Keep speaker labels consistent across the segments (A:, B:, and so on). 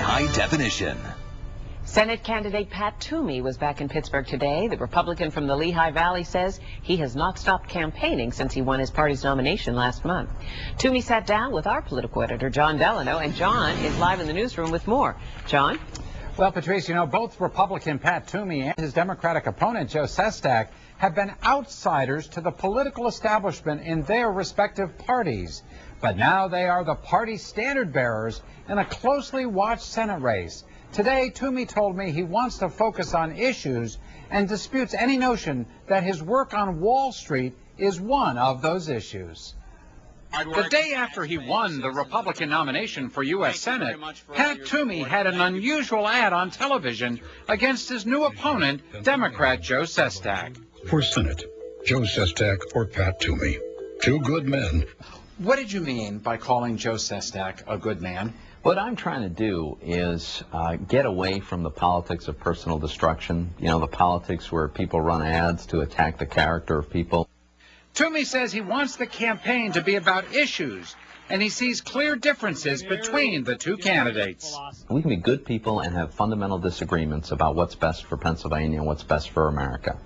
A: high definition.
B: Senate candidate Pat Toomey was back in Pittsburgh today. The Republican from the Lehigh Valley says he has not stopped campaigning since he won his party's nomination last month. Toomey sat down with our political editor, John Delano, and John is live in the newsroom with more. John?
C: Well, Patrice, you know, both Republican Pat Toomey and his Democratic opponent, Joe Sestak, have been outsiders to the political establishment in their respective parties. But now they are the party standard bearers in a closely watched Senate race. Today, Toomey told me he wants to focus on issues and disputes any notion that his work on Wall Street is one of those issues.
D: The day after he won the Republican nomination for U.S. Senate, Pat Toomey had an unusual ad on television against his new opponent, Democrat Joe Sestak.
E: For Senate, Joe Sestak or Pat Toomey, two good men.
D: What did you mean by calling Joe Sestak a good man?
F: What I'm trying to do is get away from the politics of personal destruction, you know, the politics where people run ads to attack the character of people.
D: Toomey says he wants the campaign to be about issues, and he sees clear differences between the two candidates.
F: We can be good people and have fundamental disagreements about what's best for Pennsylvania and what's best for America.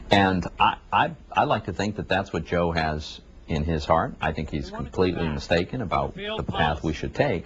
F: And I like to think that that's what Joe has in his heart. I think he's completely mistaken about the path we should take.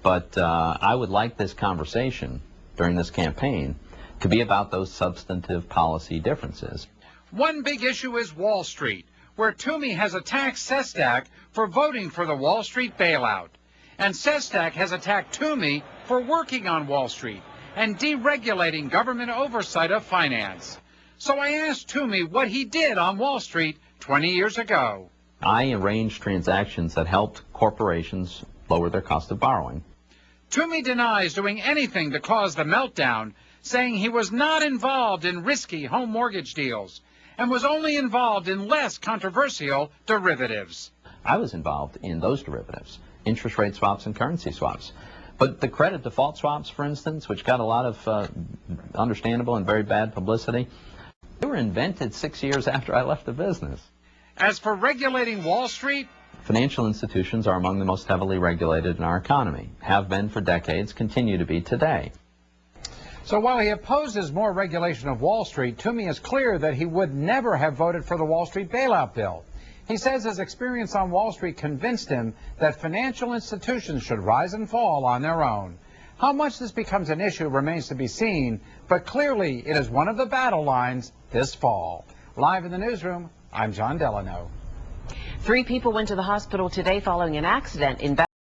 F: But I would like this conversation during this campaign to be about those substantive policy differences.
D: One big issue is Wall Street, where Toomey has attacked Sestak for voting for the Wall Street bailout. And Sestak has attacked Toomey for working on Wall Street and deregulating government oversight of finance. So I asked Toomey what he did on Wall Street 20 years ago.
F: I arranged transactions that helped corporations lower their cost of borrowing.
D: Toomey denies doing anything to cause the meltdown, saying he was not involved in risky home mortgage deals and was only involved in less controversial derivatives.
F: I was involved in those derivatives, interest rate swaps and currency swaps. But the credit default swaps, for instance, which got a lot of understandable and very bad publicity, they were invented 6 years after I left the business.
D: As for regulating Wall Street,
F: financial institutions are among the most heavily regulated in our economy, have been for decades, continue to be today.
C: So while he opposes more regulation of Wall Street, Toomey is clear that he would never have voted for the Wall Street bailout bill. He says his experience on Wall Street convinced him that financial institutions should rise and fall on their own. How much this becomes an issue remains to be seen, but clearly it is one of the battle lines this fall. Live in the newsroom, I'm John Delano.
B: 3 people went to the hospital today following an accident in